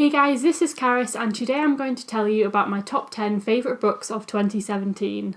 Hey guys, this is Karis and today I'm going to tell you about my top 10 favourite books of 2017.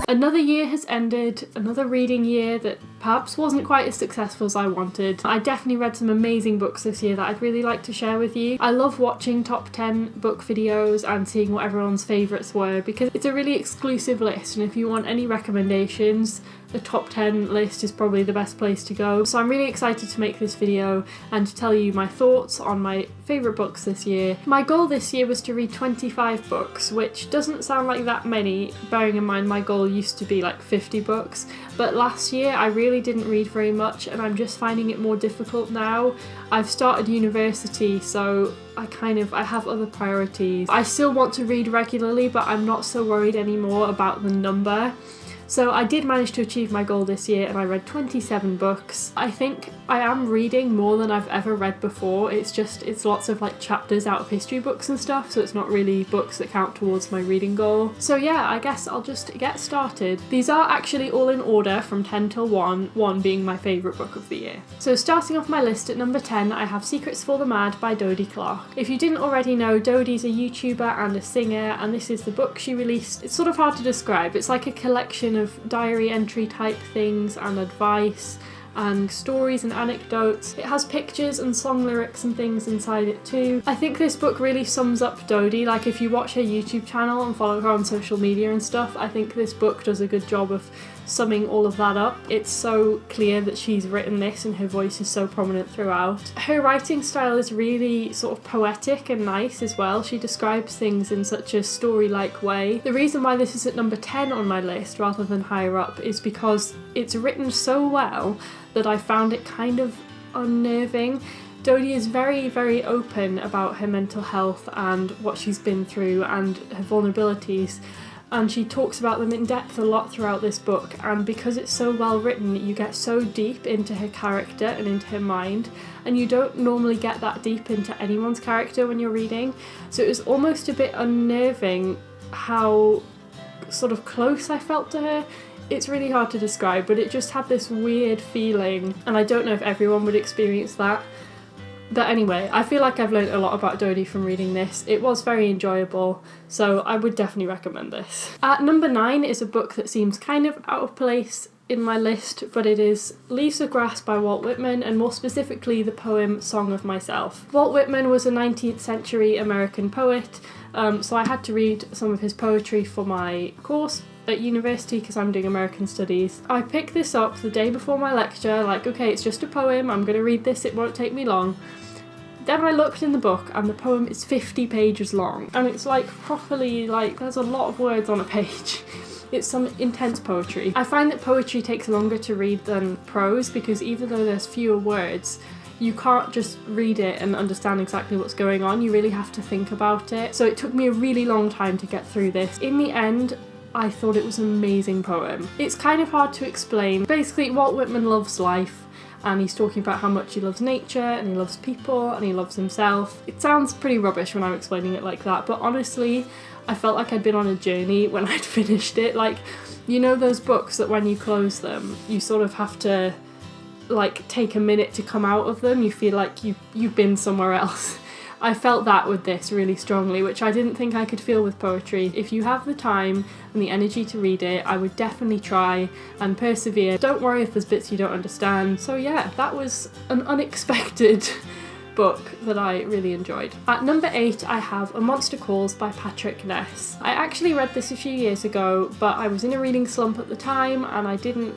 Another year has ended, another reading year that perhaps wasn't quite as successful as I wanted. I definitely read some amazing books this year that I'd really like to share with you. I love watching top 10 book videos and seeing what everyone's favourites were because it's a really exclusive list, and if you want any recommendations, the top 10 list is probably the best place to go. So I'm really excited to make this video and to tell you my thoughts on my favourite books this year. My goal this year was to read 25 books, which doesn't sound like that many, bearing in mind my goal used to be like 50 books. But last year I really didn't read very much and I'm just finding it more difficult now. I've started university, so I have other priorities. I still want to read regularly, but I'm not so worried anymore about the number. So I did manage to achieve my goal this year and I read 27 books. I think I am reading more than I've ever read before. It's lots of like chapters out of history books and stuff, so it's not really books that count towards my reading goal. So yeah, I guess I'll just get started. These are actually all in order from 10 till 1, 1 being my favourite book of the year. So starting off my list at number 10, I have Secrets for the Mad by Dodie Clark. If you didn't already know, Dodie's a YouTuber and a singer, and this is the book she released. It's sort of hard to describe. It's like a collection of diary entry type things and advice and stories and anecdotes. It has pictures and song lyrics and things inside it too. I think this book really sums up Dodie. Like, if you watch her YouTube channel and follow her on social media and stuff, I think this book does a good job of summing all of that up. It's so clear that she's written this and her voice is so prominent throughout. Her writing style is really sort of poetic and nice as well. She describes things in such a story-like way. The reason why this is at number 10 on my list rather than higher up is because it's written so well that I found it kind of unnerving. Dodie is very, very open about her mental health and what she's been through and her vulnerabilities, and she talks about them in depth a lot throughout this book, and because it's so well written you get so deep into her character and into her mind, and you don't normally get that deep into anyone's character when you're reading, so it was almost a bit unnerving how sort of close I felt to her. It's really hard to describe, but it just had this weird feeling, and I don't know if everyone would experience that. But anyway, I feel like I've learned a lot about Dodie from reading this. It was very enjoyable, so I would definitely recommend this. At number 9 is a book that seems kind of out of place in my list, but it is Leaves of Grass by Walt Whitman, and more specifically the poem Song of Myself. Walt Whitman was a 19th century American poet, so I had to read some of his poetry for my course at university because I'm doing American Studies. I picked this up the day before my lecture, like, okay, it's just a poem, I'm gonna read this, it won't take me long. Then I looked in the book and the poem is 50 pages long, and it's like properly, like, there's a lot of words on a page. It's some intense poetry. I find that poetry takes longer to read than prose because even though there's fewer words, you can't just read it and understand exactly what's going on, you really have to think about it. So it took me a really long time to get through this. In the end, I thought it was an amazing poem. It's kind of hard to explain. Basically, Walt Whitman loves life, and he's talking about how much he loves nature, and he loves people, and he loves himself. It sounds pretty rubbish when I'm explaining it like that, but honestly, I felt like I'd been on a journey when I'd finished it. Like, you know those books that when you close them, you sort of have to, like, take a minute to come out of them. You feel like you've been somewhere else. I felt that with this really strongly, which I didn't think I could feel with poetry. If you have the time and the energy to read it, I would definitely try and persevere. Don't worry if there's bits you don't understand. So yeah, that was an unexpected book that I really enjoyed. At number 8, I have A Monster Calls by Patrick Ness. I actually read this a few years ago, but I was in a reading slump at the time and I didn't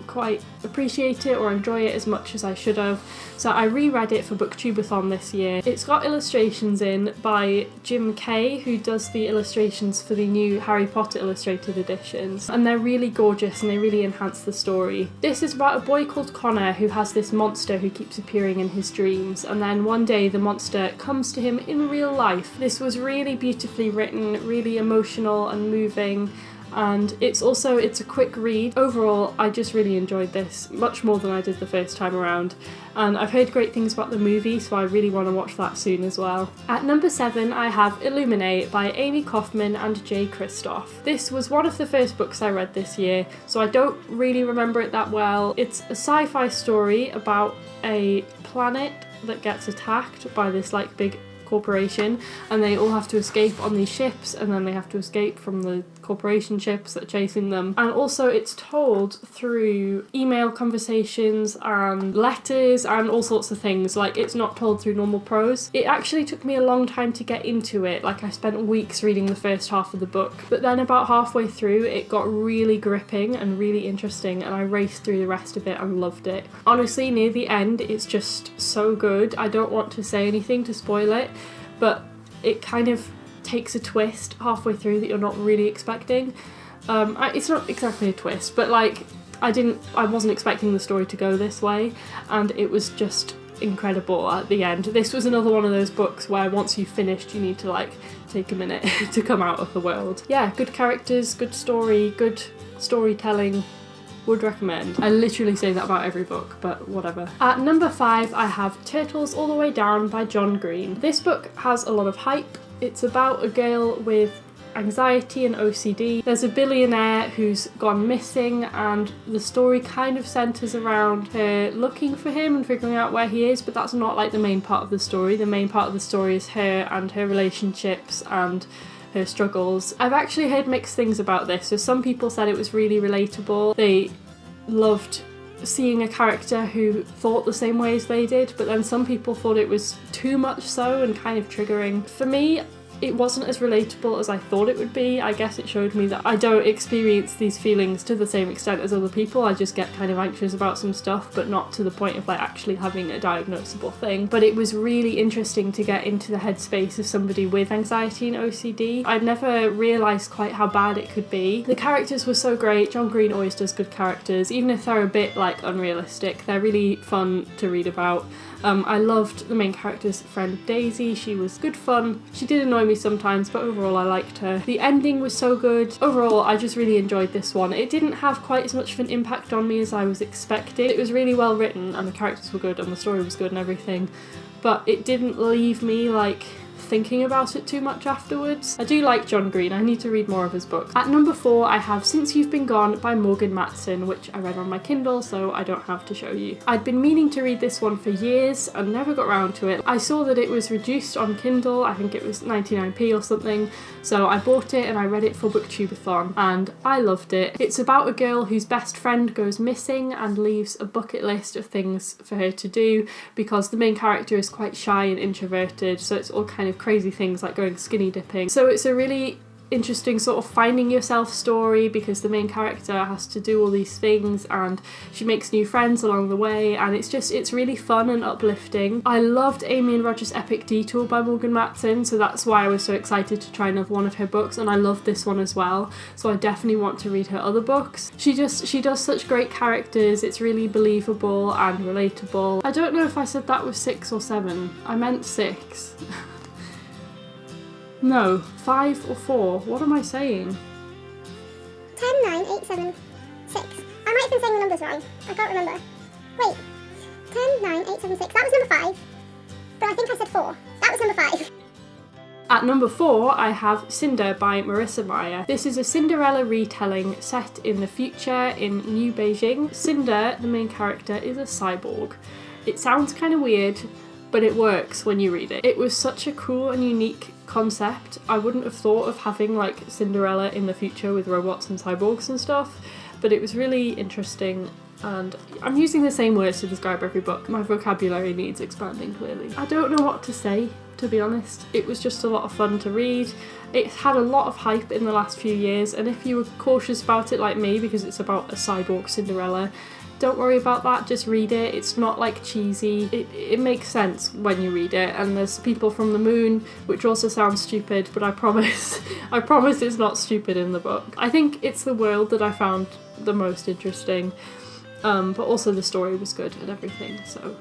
quite appreciate it or enjoy it as much as I should have, so I reread it for Booktubeathon this year. It's got illustrations in by Jim Kay, who does the illustrations for the new Harry Potter illustrated editions, and they're really gorgeous and they really enhance the story. This is about a boy called Connor who has this monster who keeps appearing in his dreams, and then one day the monster comes to him in real life. This was really beautifully written, really emotional and moving, and it's a quick read. Overall, I just really enjoyed this, much more than I did the first time around, and I've heard great things about the movie, so I really want to watch that soon as well. At number 7, I have Illuminae by Amie, Kauffman and J. Kristoff. This was one of the first books I read this year, so I don't really remember it that well. It's a sci-fi story about a planet that gets attacked by this like big corporation, and they all have to escape on these ships, and then they have to escape from the corporation ships that are chasing them. And also it's told through email conversations and letters and all sorts of things. Like, it's not told through normal prose. It actually took me a long time to get into it. Like, I spent weeks reading the first half of the book, but then about halfway through it got really gripping and really interesting, and I raced through the rest of it and loved it. Honestly, near the end it's just so good. I don't want to say anything to spoil it, but it kind of takes a twist halfway through that you're not really expecting. It's not exactly a twist, but like I wasn't expecting the story to go this way, and it was just incredible at the end. This was another one of those books where once you've finished you need to like take a minute to come out of the world. Yeah, good characters, good story, good storytelling. Would recommend. I literally say that about every book, but whatever. At number 5, I have Turtles All the Way Down by John Green. This book has a lot of hype. It's about a girl with anxiety and OCD. There's a billionaire who's gone missing, and the story kind of centres around her looking for him and figuring out where he is, but that's not like the main part of the story. The main part of the story is her and her relationships and her struggles. I've actually heard mixed things about this. So some people said it was really relatable. They loved seeing a character who thought the same way as they did, but then some people thought it was too much so and kind of triggering. For me, it wasn't as relatable as I thought it would be. I guess it showed me that I don't experience these feelings to the same extent as other people. I just get kind of anxious about some stuff, but not to the point of like actually having a diagnosable thing. But it was really interesting to get into the headspace of somebody with anxiety and OCD. I'd never realised quite how bad it could be. The characters were so great. John Green always does good characters, even if they're a bit like unrealistic. They're really fun to read about. I loved the main character's friend Daisy. She was good fun. She did annoy me sometimes, but overall I liked her. The ending was so good. Overall, I just really enjoyed this one. It didn't have quite as much of an impact on me as I was expecting. It was really well written and the characters were good and the story was good and everything, but it didn't leave me like thinking about it too much afterwards. I do like John Green. I need to read more of his books. At number 4, I have Since You've Been Gone by Morgan Matson, which I read on my Kindle, so I don't have to show you. I'd been meaning to read this one for years and never got around to it. I saw that it was reduced on Kindle. I think it was 99p or something, so I bought it and I read it for Booktubeathon, and I loved it. It's about a girl whose best friend goes missing and leaves a bucket list of things for her to do, because the main character is quite shy and introverted, so it's all kind of crazy things like going skinny dipping. So it's a really interesting sort of finding yourself story, because the main character has to do all these things and she makes new friends along the way, and it's really fun and uplifting. I loved Amie and Roger's Epic Detour by Morgan Matson, so that's why I was so excited to try another one of her books, and I loved this one as well, so I definitely want to read her other books. She does such great characters. It's really believable and relatable. I don't know if I said that was 6 or 7. I meant 6. No, 5 or 4. What am I saying? 10, 9, 8, 7, 6. I might have been saying the numbers wrong. I can't remember. Wait. 10, 9, 8, 7, 6. That was number 5. But I think I said 4. That was number 5. At number 4, I have Cinder by Marissa Meyer. This is a Cinderella retelling set in the future in New Beijing. Cinder, the main character, is a cyborg. It sounds kind of weird, but it works when you read it. It was such a cool and unique concept. I wouldn't have thought of having like Cinderella in the future with robots and cyborgs and stuff, but it was really interesting, and I'm using the same words to describe every book. My vocabulary needs expanding clearly. I don't know what to say, to be honest. It was just a lot of fun to read. It's had a lot of hype in the last few years, and if you were cautious about it like me because it's about a cyborg Cinderella, don't worry about that, just read it. It's not like cheesy. It makes sense when you read it, and there's people from the moon, which also sounds stupid, but I promise it's not stupid in the book. I think it's the world that I found the most interesting, but also the story was good and everything, so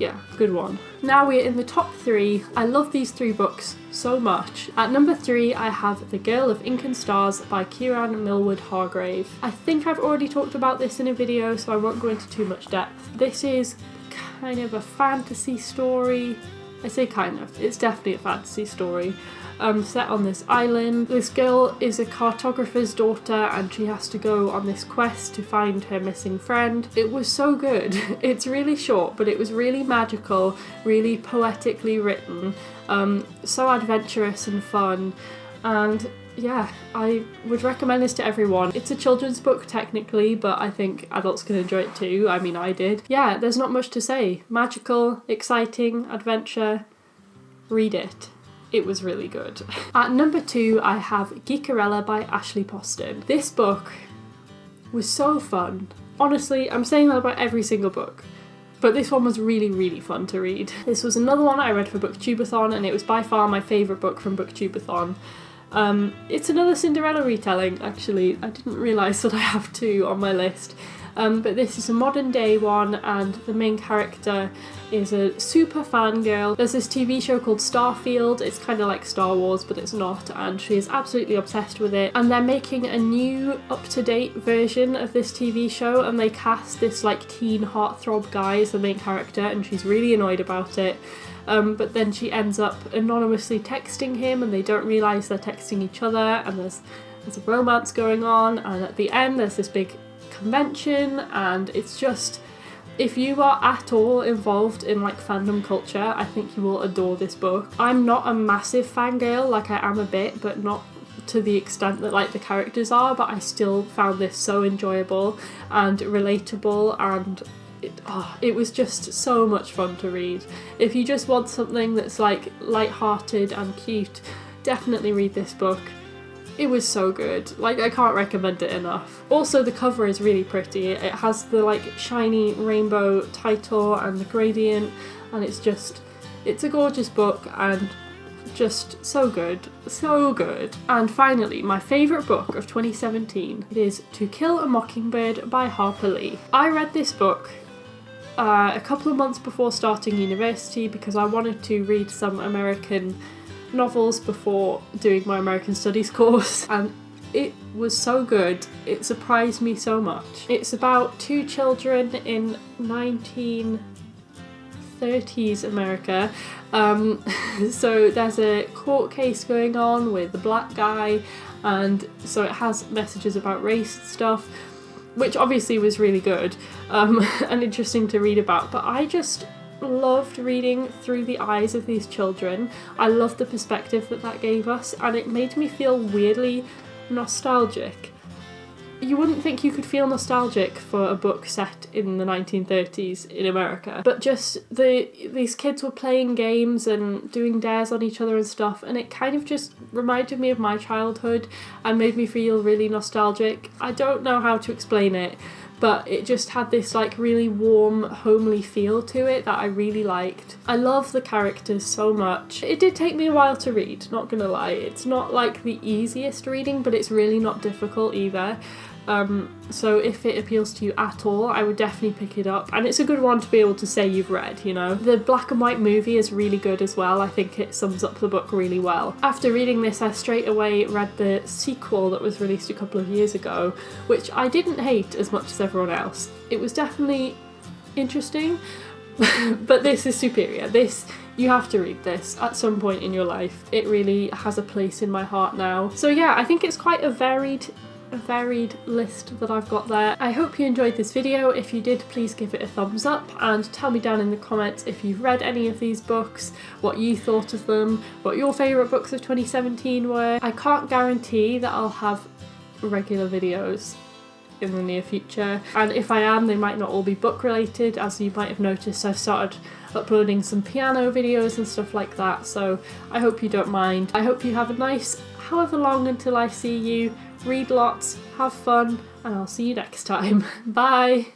yeah, good one. Now we're in the top 3. I love these 3 books so much. At number 3 I have The Girl of Incan Stars by Kiran Millwood Hargrave. I think I've already talked about this in a video, so I won't go into too much depth. This is kind of a fantasy story. I say kind of, it's definitely a fantasy story. Set on this island. This girl is a cartographer's daughter and she has to go on this quest to find her missing friend. It was so good. It's really short, but it was really magical, really poetically written, so adventurous and fun, and yeah, I would recommend this to everyone. It's a children's book technically, but I think adults can enjoy it too. I mean, I did. Yeah, there's not much to say. Magical, exciting, adventure. Read it. It was really good. At number 2 I have Geekerella by Ashley Poston. This book was so fun. Honestly, I'm saying that about every single book, but this one was really, really fun to read. This was another one I read for Booktubeathon, and it was by far my favourite book from Booktubeathon. It's another Cinderella retelling, actually. I didn't realise that I have 2 on my list. But this is a modern day one, and the main character is a super fangirl. There's this TV show called Starfield. It's kind of like Star Wars, but it's not, and she is absolutely obsessed with it. And they're making a new up-to-date version of this TV show, and they cast this like teen heartthrob guy as the main character, and she's really annoyed about it. But then she ends up anonymously texting him, and they don't realise they're texting each other, and there's a romance going on, and at the end there's this big convention, and it's just, if you are at all involved in like fandom culture, I think you will adore this book. I'm not a massive fangirl, like I am a bit, but not to the extent that like the characters are, but I still found this so enjoyable and relatable, and it was just so much fun to read. If you just want something that's like light-hearted and cute, definitely read this book. It was so good. Like, I can't recommend it enough. Also, the cover is really pretty. It has the like shiny rainbow title and the gradient, and it's a gorgeous book and just so good. So good. And finally, my favourite book of 2017. It is To Kill a Mockingbird by Harper Lee. I read this book a couple of months before starting university because I wanted to read some American novels before doing my American Studies course, and it was so good. It surprised me so much. It's about 2 children in 1930s America. So there's a court case going on with the black guy, and so it has messages about race and stuff, which obviously was really good and interesting to read about, but I just loved reading through the eyes of these children. I loved the perspective that gave us, and it made me feel weirdly nostalgic. You wouldn't think you could feel nostalgic for a book set in the 1930s in America, but just these kids were playing games and doing dares on each other and stuff, and it kind of just reminded me of my childhood and made me feel really nostalgic. I don't know how to explain it, but it just had this like really warm, homely feel to it that I really liked. I love the characters so much. It did take me a while to read, not gonna lie. It's not like the easiest reading, but it's really not difficult either. So if it appeals to you at all, I would definitely pick it up, and it's a good one to be able to say you've read, you know. The black and white movie is really good as well. I think it sums up the book really well. After reading this, I straight away read the sequel that was released a couple of years ago, which I didn't hate as much as everyone else. It was definitely interesting, but this is superior. You have to read this at some point in your life. It really has a place in my heart now. So yeah, I think it's quite a varied list that I've got there. I hope you enjoyed this video. If you did, please give it a thumbs up and tell me down in the comments if you've read any of these books, what you thought of them, what your favourite books of 2017 were. I can't guarantee that I'll have regular videos in the near future, and if I am, they might not all be book related. As you might have noticed, I've started uploading some piano videos and stuff like that, so I hope you don't mind. I hope you have a nice however long until I see you. Read lots, have fun, and I'll see you next time. Bye!